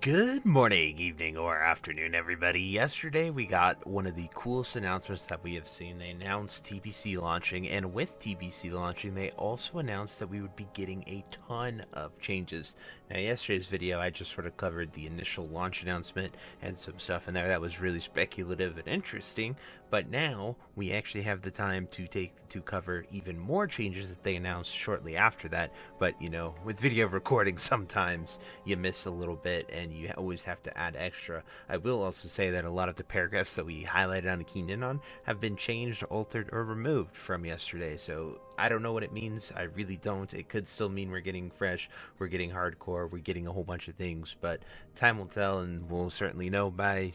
Good morning, evening, or afternoon, everybody. Yesterday, we got one of the coolest announcements that we have seen. They announced TBC launching, and with TBC launching, they also announced that we would be getting a ton of changes. Now, yesterday's video, I just sort of covered the initial launch announcement and some stuff in there that was really speculative and interesting, but now we actually have the time to cover even more changes that they announced shortly after that. But, you know, with video recording, sometimes you miss a little bit, and you always have to add extra. I will also say that a lot of the paragraphs that we highlighted on and keyed in on have been changed, altered, or removed from yesterday. So I don't know what it means. I really don't. It could still mean we're getting fresh, we're getting hardcore, we're getting a whole bunch of things, but time will tell, and we'll certainly know by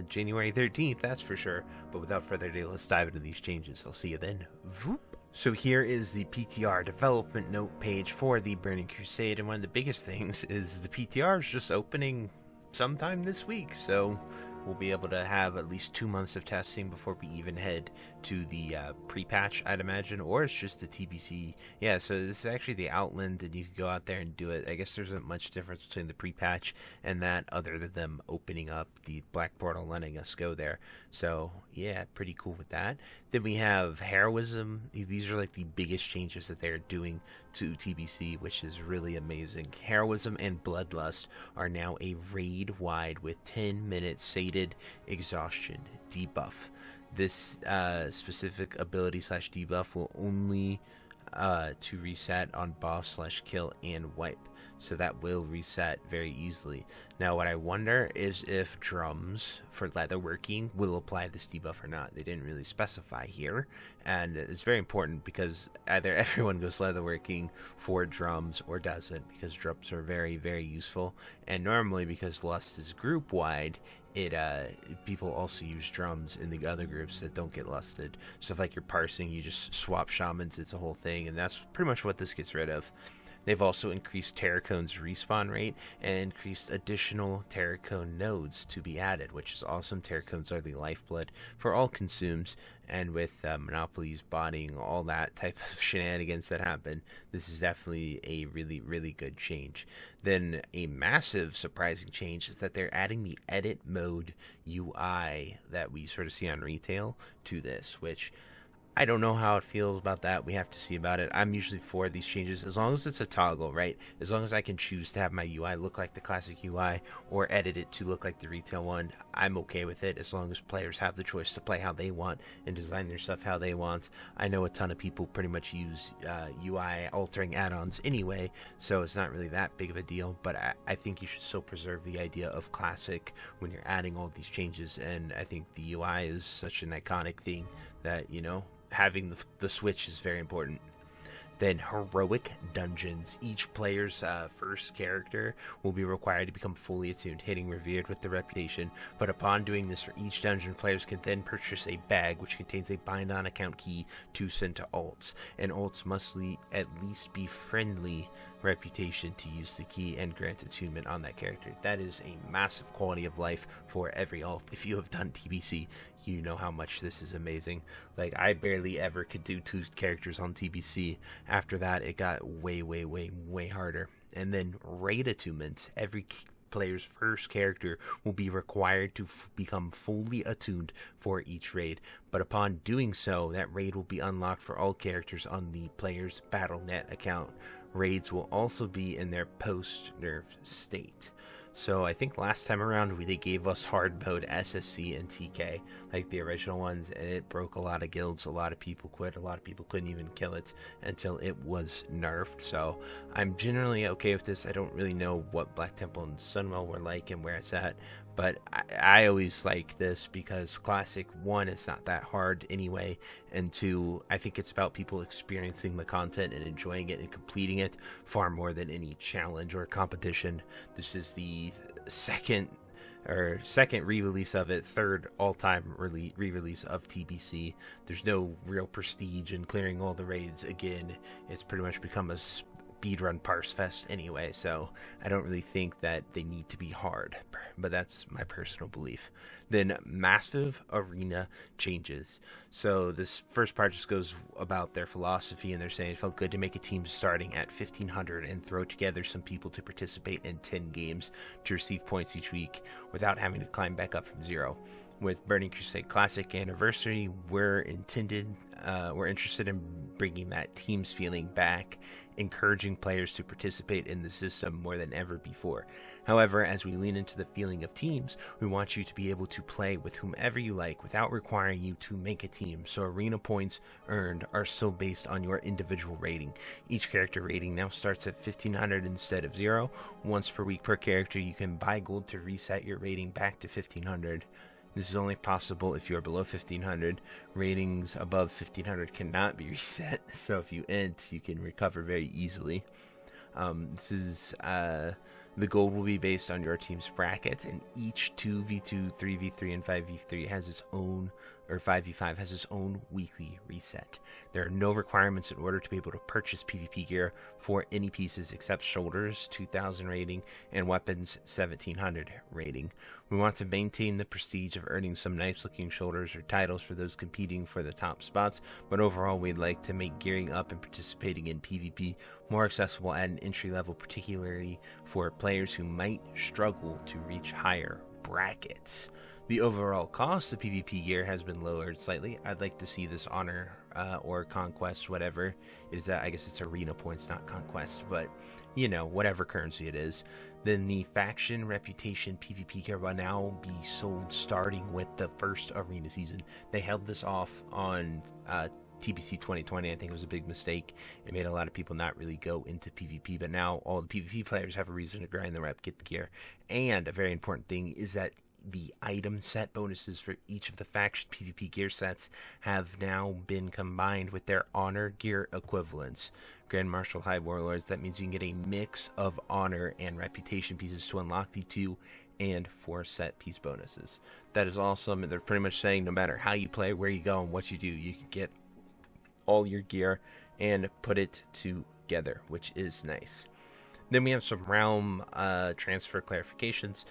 January 13th, that's for sure. But without further ado, let's dive into these changes. I'll see you then. Voop. So here is the PTR development note page for the Burning Crusade, and one of the biggest things is the PTR is just opening sometime this week, so we'll be able to have at least 2 months of testing before we even head to the pre-patch, I'd imagine, or it's just the TBC. Yeah, so this is actually the Outland, and you can go out there and do it. I guess there isn't much difference between the pre-patch and that, other than them opening up the Black Portal, letting us go there. So yeah, pretty cool with that. Then we have Heroism. These are like the biggest changes that they're doing to TBC, which is really amazing. Heroism and Bloodlust are now a raid wide with 10 minutes sated exhaustion debuff. This specific ability slash debuff will only to reset on boss slash kill and wipe, so that will reset very easily. Now what I wonder is if drums for leatherworking will apply this debuff or not. They didn't really specify here, and it's very important because either everyone goes leatherworking for drums or doesn't, because drums are very, very useful, and normally because Lust is group wide, people also use drums in the other groups that don't get lusted. So if like you're parsing, you just swap shamans, it's a whole thing, and that's pretty much what this gets rid of. They've also increased Terracone's respawn rate and increased additional Terracone nodes to be added, which is awesome. Terracones are the lifeblood for all consumes, and with monopolies, botting, all that type of shenanigans that happen, this is definitely a really, really good change. Then a massive surprising change is that they're adding the edit mode UI that we sort of see on retail to this, which I don't know how it feels about that. We have to see about it. I'm usually for these changes as long as it's a toggle, right? As long as I can choose to have my UI look like the classic UI or edit it to look like the retail one, I'm okay with it, as long as players have the choice to play how they want and design their stuff how they want. I know a ton of people pretty much use UI altering add-ons anyway, so it's not really that big of a deal, but I think you should still preserve the idea of classic when you're adding all these changes, and I think the UI is such an iconic thing that, you know, having the switch is very important. Then heroic dungeons. Each player's first character will be required to become fully attuned, hitting revered with the reputation. But upon doing this for each dungeon, players can then purchase a bag which contains a bind on account key to send to alts. And alts must at least be friendly reputation to use the key and grant attunement on that character. That is a massive quality of life for every alt. If you have done TBC, you know how much this is amazing. Like, I barely ever could do 2 characters on TBC. After that, it got way, way, way, way harder. And then raid attunements. Every player's first character will be required to become fully attuned for each raid, but upon doing so, that raid will be unlocked for all characters on the player's Battle.net account. Raids will also be in their post-nerf state. So I think last time around they gave us hard mode SSC and TK, like the original ones, and it broke a lot of guilds. A lot of people quit. A lot of people couldn't even kill it until it was nerfed. So I'm generally okay with this. I don't really know what Black Temple and Sunwell were like and where it's at, but I always like this because Classic, 1, it's not that hard anyway, and 2, I think it's about people experiencing the content and enjoying it and completing it far more than any challenge or competition. This is the second re-release of it, third all-time re-release of TBC. There's no real prestige in clearing all the raids again. It's pretty much become a speedrun parse fest anyway, so I don't really think that they need to be hard. but that's my personal belief. Then massive arena changes. So this first part just goes about their philosophy, and they're saying it felt good to make a team starting at 1500 and throw together some people to participate in 10 games to receive points each week without having to climb back up from zero. With Burning Crusade Classic Anniversary, we're interested in bringing that team's feeling back, encouraging players to participate in the system more than ever before. However, as we lean into the feeling of teams, we want you to be able to play with whomever you like without requiring you to make a team, so arena points earned are still based on your individual rating. Each character rating now starts at 1500 instead of 0. Once per week per character, you can buy gold to reset your rating back to 1500. This is only possible if you are below 1500. Ratings above 1500 cannot be reset, so if you int, you can recover very easily. The gold will be based on your team's bracket, and each 2v2, 3v3, and 5v3 has its own, or 5v5 has its own weekly reset. There are no requirements in order to be able to purchase PvP gear for any pieces except shoulders, 2000 rating, and weapons, 1700 rating. We want to maintain the prestige of earning some nice looking shoulders or titles for those competing for the top spots, but overall we'd like to make gearing up and participating in PvP more accessible at an entry level, particularly for players who might struggle to reach higher brackets. The overall cost of PvP gear has been lowered slightly. I'd like to see this honor or conquest, whatever it is. I guess it's arena points, not conquest, but you know, whatever currency it is. Then the faction reputation PvP gear will now be sold starting with the first arena season. They held this off on TBC 2020. I think it was a big mistake. It made a lot of people not really go into PvP, but now all the PvP players have a reason to grind the rep, get the gear. And a very important thing is that the item set bonuses for each of the faction PvP gear sets have now been combined with their honor gear equivalents. Grand Marshal High Warlords, that means you can get a mix of honor and reputation pieces to unlock the 2 and 4 set piece bonuses. That is awesome. They're pretty much saying no matter how you play, where you go, and what you do, you can get all your gear and put it together, which is nice. Then we have some realm transfer clarifications.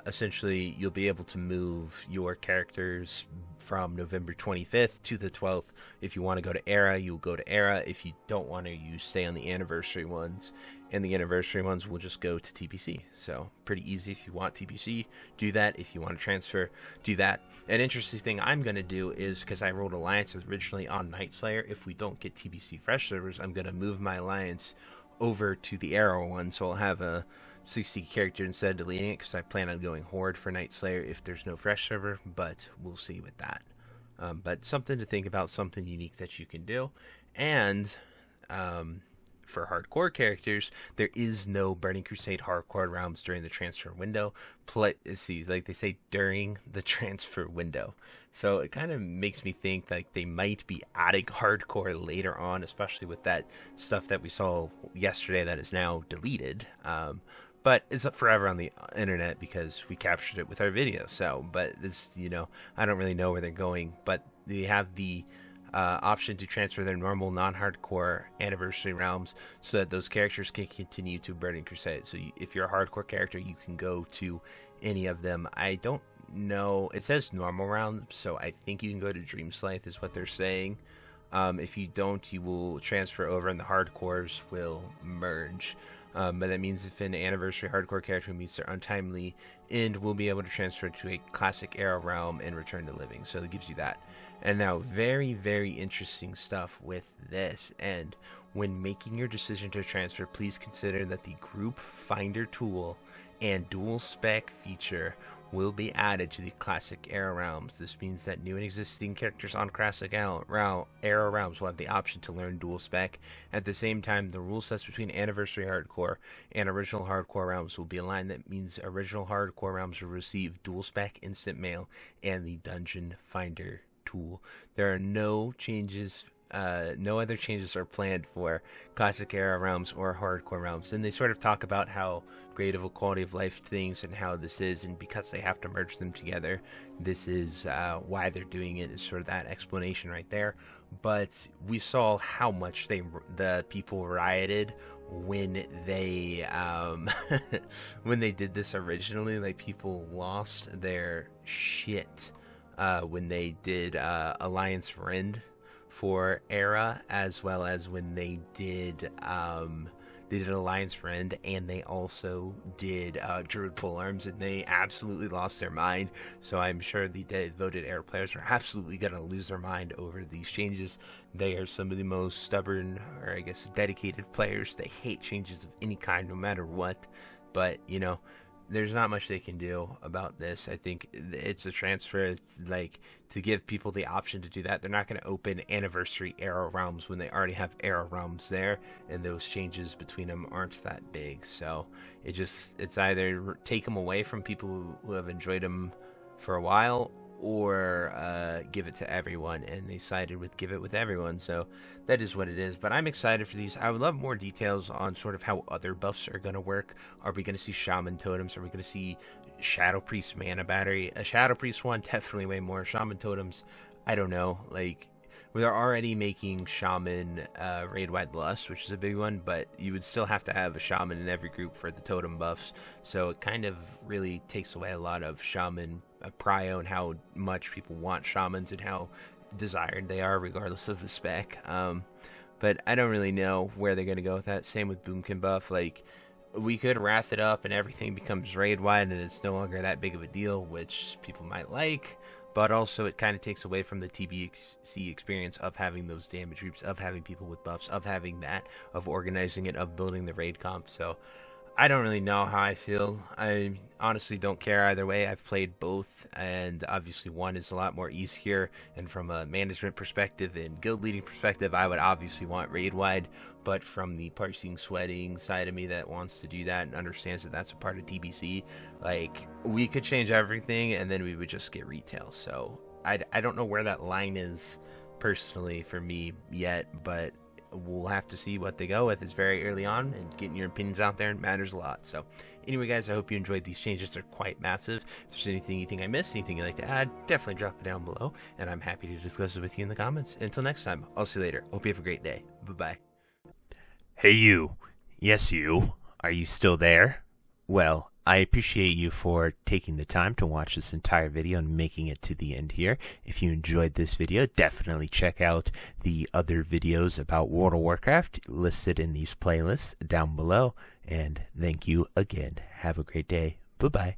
Essentially, you'll be able to move your characters from November 25th to the 12th. If you want to go to Era, you'll go to Era. If you don't want to, you stay on the anniversary ones. And the anniversary ones will just go to TBC. So, pretty easy. If you want TBC, do that. If you want to transfer, do that. An interesting thing I'm going to do is, because I rolled Alliance originally on Night Slayer, if we don't get TBC Fresh servers, I'm going to move my Alliance over to the Arrow one, so I'll have a 60 character instead of deleting it, because I plan on going Horde for Night Slayer if there's no Fresh server, but we'll see with that. But something to think about, something unique that you can do. And for hardcore characters, there is no Burning Crusade hardcore realms during the transfer window. See, like they say, during the transfer window. So it kind of makes me think like they might be adding hardcore later on, especially with that stuff that we saw yesterday that is now deleted. But it's up forever on the internet because we captured it with our video. So, but it's, you know, I don't really know where they're going, but they have the option to transfer their normal non-hardcore anniversary realms so that those characters can continue to Burning Crusade. So if you're a hardcore character, you can go to any of them. I don't know, it says normal round, so I think you can go to Dream Scythe is what they're saying. If you don't, you will transfer over and the hardcores will merge. But that means if an anniversary hardcore character meets their untimely end, we'll be able to transfer to a classic era realm and return to living. So it gives you that. And now, very, very interesting stuff with this. And when making your decision to transfer, please consider that the group finder tool and dual spec feature will be added to the classic era realms. This means that new and existing characters on classic era realms will have the option to learn dual spec. At the same time, the rule sets between anniversary hardcore and original hardcore realms will be aligned. That means original hardcore realms will receive dual spec instant mail and the dungeon finder tool. There are no changes no other changes are planned for Classic Era realms or Hardcore realms. And they sort of talk about how great of a quality of life things and how this is, and because they have to merge them together, this is why they're doing it, is sort of that explanation right there. But we saw how much the people rioted when they when they did this originally. Like, people lost their shit when they did Alliance Friend for Era, as well as when they did Alliance Friend, and they also did Druid Polearms, and they absolutely lost their mind. So I'm sure the devoted Era players are absolutely going to lose their mind over these changes. They are some of the most stubborn, or I guess dedicated players. They hate changes of any kind, no matter what. But, you know, there's not much they can do about this. I think it's a transfer. It's like, to give people the option to do that. They're not going to open Anniversary Era realms when they already have Era realms there, and those changes between them aren't that big. So it's either take them away from people who have enjoyed them for a while, or give it to everyone, and they sided with give it with everyone. So that is what it is. But I'm excited for these. I would love more details on sort of how other buffs are going to work. Are we going to see Shaman Totems? Are we going to see Shadow Priest Mana Battery? A Shadow Priest one, definitely way more. Shaman Totems, I don't know. Like, they're already making Shaman Raid-Wide Lust, which is a big one, but you would still have to have a Shaman in every group for the totem buffs. So it kind of really takes away a lot of Shaman prio and how much people want Shamans and how desired they are, regardless of the spec. But I don't really know where they're going to go with that. Same with Boomkin buff. Like, we could wrath it up and everything becomes raid-wide and it's no longer that big of a deal, which people might like. But also, it kind of takes away from the TBC experience of having those damage groups, of having people with buffs, of having that, of organizing it, of building the raid comp. So I don't really know how I feel. I honestly don't care either way. I've played both, and obviously one is a lot more easier, and from a management perspective and guild leading perspective, I would obviously want raid wide. But from the parsing, sweating side of me that wants to do that and understands that that's a part of TBC, like, we could change everything and then we would just get retail. So I don't know where that line is personally for me yet, but we'll have to see what they go with. It's very early on, and getting your opinions out there matters a lot. So anyway, guys, I hope you enjoyed these changes. They're quite massive. If there's anything you think I missed, anything you'd like to add, definitely drop it down below, and I'm happy to discuss it with you in the comments. Until next time, I'll see you later. Hope you have a great day. Bye-bye. Hey, you. Yes, you. Are you still there? Well, I appreciate you for taking the time to watch this entire video and making it to the end here. If you enjoyed this video, definitely check out the other videos about World of Warcraft listed in these playlists down below. And thank you again. Have a great day. Bye-bye.